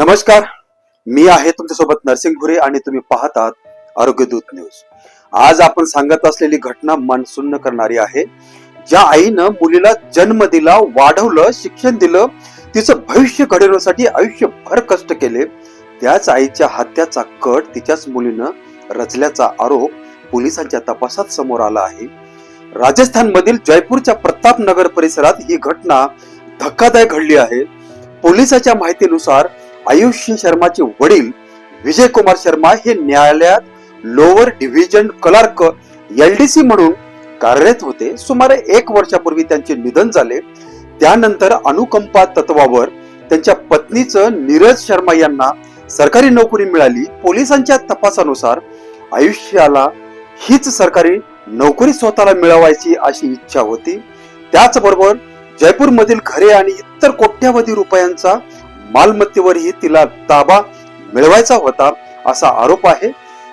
नमस्कार, मी आहे तुमच्यासोबत नरसिंग भुरे आणि तुम्ही पाहतात आरोग्यदूत न्यूज। आज आपण सांगत असलेली घटना मन सुन्न करणारी आहे। ज्या आईनं मुलीला जन्म दिला, वाढवलं, शिक्षण दिलं, तिचं भविष्य घडवण्यासाठी आयुष्यभर कष्ट केले, त्याच आईच्या हत्याचा कट तिच्याच मुलीनं रचल्याचा आरोप पोलिसांच्या तपासात समोर आला आहे। राजस्थान मधील जयपूरच्या प्रतापनगर परिसरात ही घटना धक्कादायक घडली आहे। पोलिसांच्या माहितीनुसार आयुष्य शर्माचे वडील विजय कुमार शर्मा हे न्यायालयात लोअर डिव्हिजन क्लर्क LDC म्हणून कार्यरत होते। सुमारे 1 वर्षापूर्वी त्यांचे निधन झाले। त्यानंतर अनुकंपा तत्वावर त्यांच्या पत्नीचं नीरज शर्मा यांना सरकारी नोकरी मिळाली। पोलिसांच्या तपासानुसार आयुष्याला हीच सरकारी नोकरी स्वतःला मिळवायची अशी इच्छा होती। त्याचबरोबर जयपूर मधील घरे आणि इतर कोट्यावधी रुपयांचा मालमत्तेवरही तिला ताबा मिळवायचा होता असा आरोप आहे।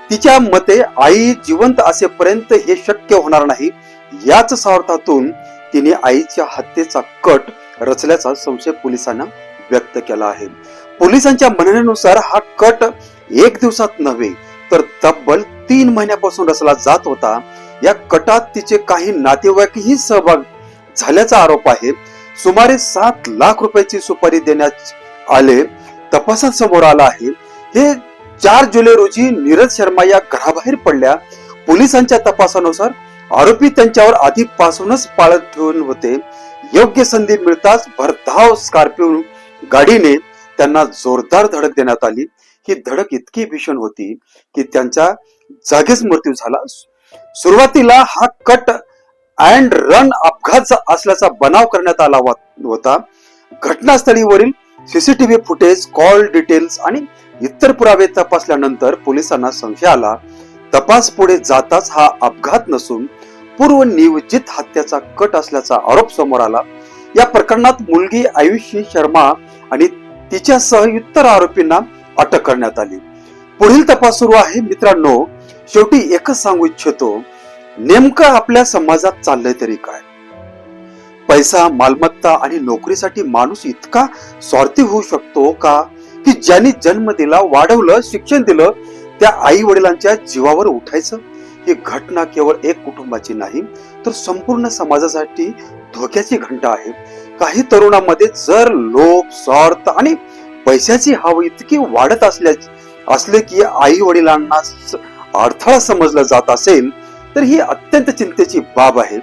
तिच्या मते आई जिवंत असेपर्यंत हे शक्य होणार नाही। याच स्वार्थातून तिने आईच्या हत्येचा कट रचल्याचा संशय पोलिसांना व्यक्त केला आहे। पोलिसांच्या म्हणण्यानुसार हा कट 1 दिवसात नव्हे तर तब्बल 3 महिन्यापासून रचला जात होता। या कटात तिचे काही नातेवाईकही सहभाग झाल्याचा आरोप आहे। सुमारे 7 लाख रुपयाची सुपारी देण्यात आले तपासात समोर आला आहे। हे 4 जुलै रोजी नीरज शर्मा या घराबाहेर पडल्या। पोलिसांच्या तपासानुसार आरोपी त्यांच्यावर आधीपासूनच पाळत ठेवून होते। योग्य संधी मिळताच भरधाव स्कॉर्पिओ गाडीने त्यांना जोरदार धडक देण्यात आली। ही धडक इतकी भीषण होती की त्यांचा जागीच मृत्यू झाला। सुरुवातीला हा कट अँड रन अपघात असल्याचा बनाव करण्यात आला होता। घटनास्थळीवरील CCTV फुटेज, कॉल डिटेल्स आणि इतर पुरावे तपासल्यानंतर पोलिसांना संशय आला। तपास पुढे जाताच हा अपघात नसून पूर्वनियोजित हत्याचा कट असल्याचा आरोप समोर आला। या प्रकरणात मुलगी आयुषी शर्मा आणि तिच्यासह इतर आरोपींना अटक करण्यात आली। पुढील तपास सुरू आहे। मित्रांनो, शेवटी एकच सांगू इच्छितो, नेमकं आपल्या समाजात चाललंय तरी काय? पैसा, मालमत्ता आणि नोकरीसाठी माणूस इतका स्वार्थी होऊ शकतो का की ज्यांनी जन्म दिला, वाढवलं, शिक्षण दिलं, त्या आई वडिलांच्या जीवावर उठायचं? ही घटना केवळ एक कुटुंबाची नाही तर संपूर्ण समाजासाठी धोक्याची घंटा आहे। काही तरुणांमध्ये जर लोभ, स्वार्थ आणि पैशाची हवा इतकी वाढत असले की आई वडिलांना अडथळा समजला जात असेल तर ही अत्यंत चिंतेची बाब आहे।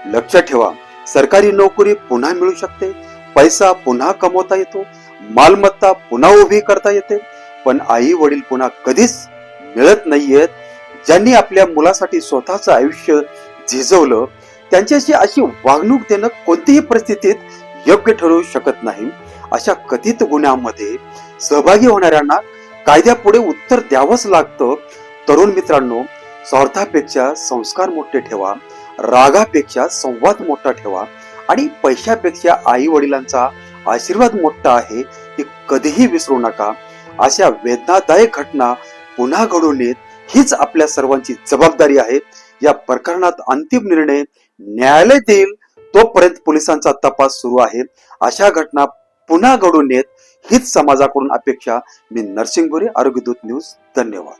लक्षात ठेवा, सरकारी नोकरी पुन्हा मिळू शकते, पैसा पुन्हा कमवता येतो, मालमत्ता पुन्हा उभी करता येते, पण आई वडील पुन्हा कधीच मिळत नाहीयेत। ज्यांनी आपल्या मुलासाठी स्वतःचं आयुष्य झिजवलं त्यांच्याशी अशी वागणूक देणं कोणतीही परिस्थितीत योग्य ठरू शकत नाही। अशा कथित गुन्ह्यामध्ये सहभागी होणाऱ्यांना कायद्यापुढे उत्तर द्यावंच लागतं। तरुण मित्रांनो, स्वार्थापेक्षा संस्कार मोठे ठेवा, रागापेक्षा संवाद मोठा ठेवा आणि पैशापेक्षा आई वडिलांचा आशीर्वाद मोठा आहे हे कधीही विसरू नका। अशा वेदनादायक घटना पुन्हा घडू नयेत हीच आपल्या सर्वांची जबाबदारी आहे। या प्रकरणात अंतिम निर्णय न्यायालय देईल तोपर्यंत पोलिसांचा तपास सुरू आहे। अशा घटना पुन्हा घडू नयेत हीच समाजाकडून अपेक्षा। मी नरसिंग भुरे, आरोग्यदूत न्यूज। धन्यवाद।